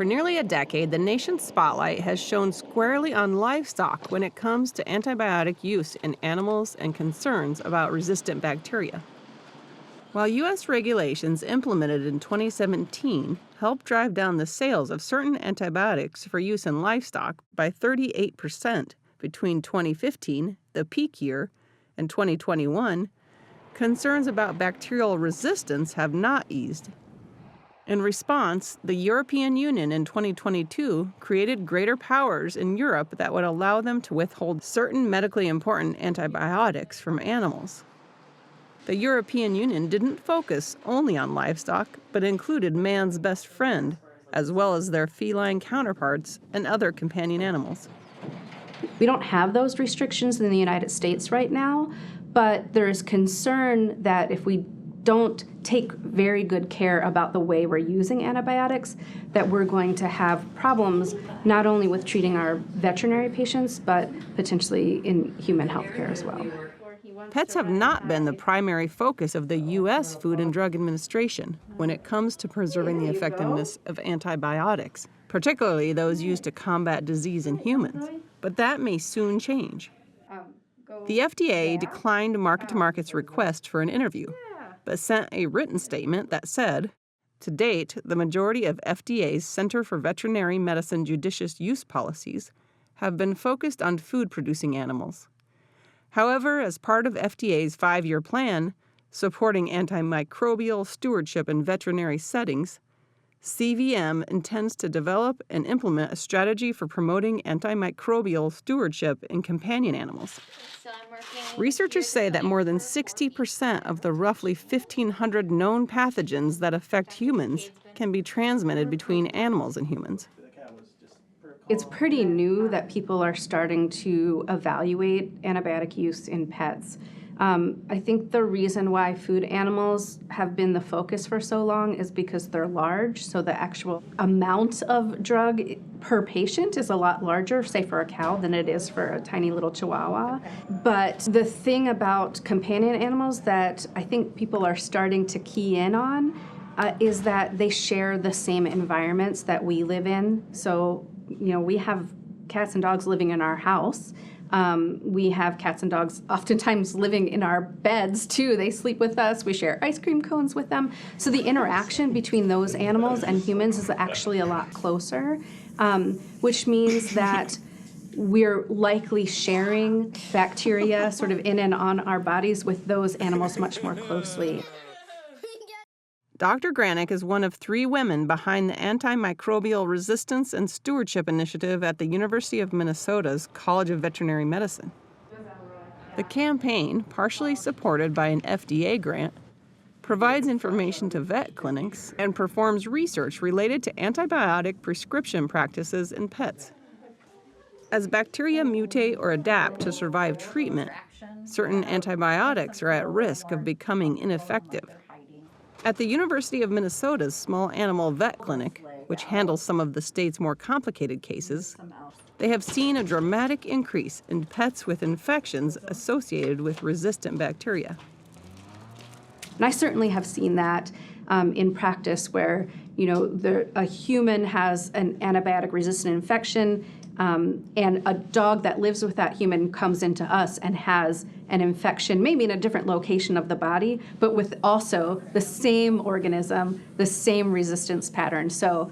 For nearly a decade, the nation's spotlight has shone squarely on livestock when it comes to antibiotic use in animals and concerns about resistant bacteria. While U.S. regulations implemented in 2017 helped drive down the sales of certain antibiotics for use in livestock by 38% between 2015, the peak year, and 2021, concerns about bacterial resistance have not eased. In response, the European Union in 2022 created greater powers in Europe that would allow them to withhold certain medically important antibiotics from animals. The European Union didn't focus only on livestock, but included man's best friend, as well as their feline counterparts and other companion animals. We don't have those restrictions in the United States right now, but there is concern that if we don't take very good care about the way we're using antibiotics, that we're going to have problems not only with treating our veterinary patients, but potentially in human healthcare as well. Pets have not been the primary focus of the U.S. Food and Drug Administration when it comes to preserving the effectiveness of antibiotics, particularly those used to combat disease in humans. But that may soon change. The FDA declined Market2Market's request for an interview, but sent a written statement that said, to date, the majority of FDA's Center for Veterinary Medicine judicious use policies have been focused on food-producing animals. However, as part of FDA's 5-year plan supporting antimicrobial stewardship in veterinary settings, CVM intends to develop and implement a strategy for promoting antimicrobial stewardship in companion animals. Researchers say that more than 60% of the roughly 1,500 known pathogens that affect humans can be transmitted between animals and humans. It's pretty new that people are starting to evaluate antibiotic use in pets. I think the reason why food animals have been the focus for so long is because they're large, so the actual amount of drug per patient is a lot larger, say for a cow, than it is for a tiny little chihuahua. But the thing about companion animals that I think people are starting to key in on is that they share the same environments that we live in. So, we have cats and dogs living in our house. We have cats and dogs oftentimes living in our beds, too. They sleep with us. We share ice cream cones with them. So the interaction between those animals and humans is actually a lot closer, which means that we're likely sharing bacteria sort of in and on our bodies with those animals much more closely. Dr. Granick is one of 3 women behind the Antimicrobial Resistance and Stewardship Initiative at the University of Minnesota's College of Veterinary Medicine. The campaign, partially supported by an FDA grant, provides information to vet clinics and performs research related to antibiotic prescription practices in pets. As bacteria mutate or adapt to survive treatment, certain antibiotics are at risk of becoming ineffective. At the University of Minnesota's small animal vet clinic, which handles some of the state's more complicated cases, they have seen a dramatic increase in pets with infections associated with resistant bacteria. And I certainly have seen that in practice where, a human has an antibiotic-resistant infection, and a dog that lives with that human comes into us and has an infection, maybe in a different location of the body, but with also the same organism, the same resistance pattern. So,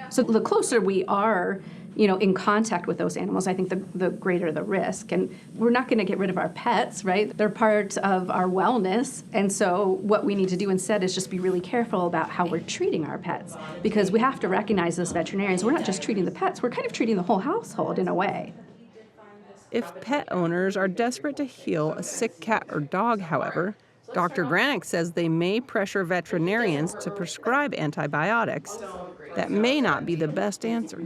so the closer we are, in contact with those animals, I think the greater the risk. And we're not going to get rid of our pets, right? They're part of our wellness. And so what we need to do instead is just be really careful about how we're treating our pets. Because we have to recognize as veterinarians, we're not just treating the pets, we're kind of treating the whole household in a way. If pet owners are desperate to heal a sick cat or dog, however, Dr. Granick says they may pressure veterinarians to prescribe antibiotics. That may not be the best answer.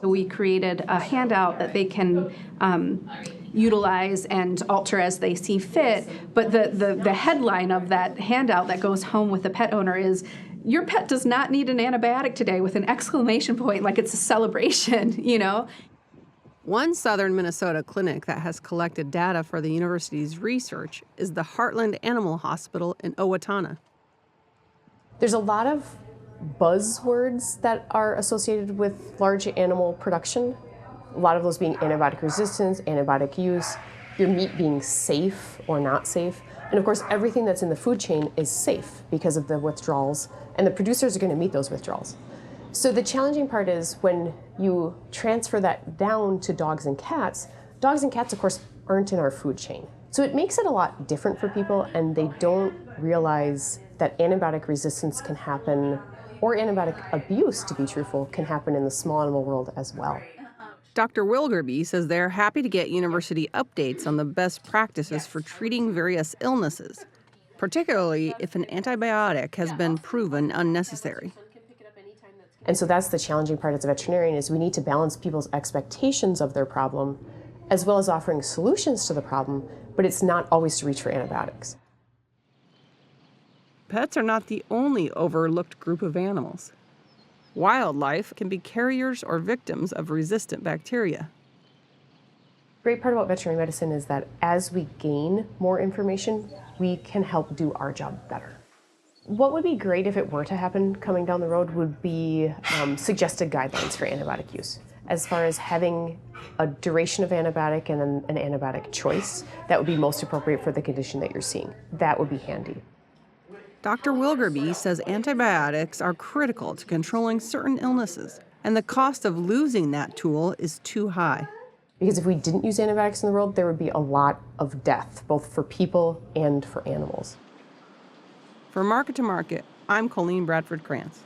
We created a handout that they can utilize and alter as they see fit, but the headline of that handout that goes home with the pet owner is, "Your pet does not need an antibiotic today," with an exclamation point, like it's a celebration, One southern Minnesota clinic that has collected data for the university's research is the Heartland Animal Hospital in Owatonna. There's a lot of buzzwords that are associated with large animal production. A lot of those being antibiotic resistance, antibiotic use, your meat being safe or not safe. And of course, everything that's in the food chain is safe because of the withdrawals, and the producers are going to meet those withdrawals. So the challenging part is when you transfer that down to dogs and cats, of course, aren't in our food chain. So it makes it a lot different for people, and they don't realize that antibiotic resistance can happen, or antibiotic abuse, to be truthful, can happen in the small animal world as well. Dr. Wilgerby says they're happy to get university updates on the best practices for treating various illnesses, particularly if an antibiotic has been proven unnecessary. And so that's the challenging part as a veterinarian, is we need to balance people's expectations of their problem as well as offering solutions to the problem, but it's not always to reach for antibiotics. Pets are not the only overlooked group of animals. Wildlife can be carriers or victims of resistant bacteria. The great part about veterinary medicine is that as we gain more information, we can help do our job better. What would be great if it were to happen coming down the road would be suggested guidelines for antibiotic use. As far as having a duration of antibiotic and an antibiotic choice, that would be most appropriate for the condition that you're seeing. That would be handy. Dr. Wilgerby says antibiotics are critical to controlling certain illnesses, and the cost of losing that tool is too high. Because if we didn't use antibiotics in the world, there would be a lot of death, both for people and for animals. For Market to Market, I'm Colleen Bradford Krantz.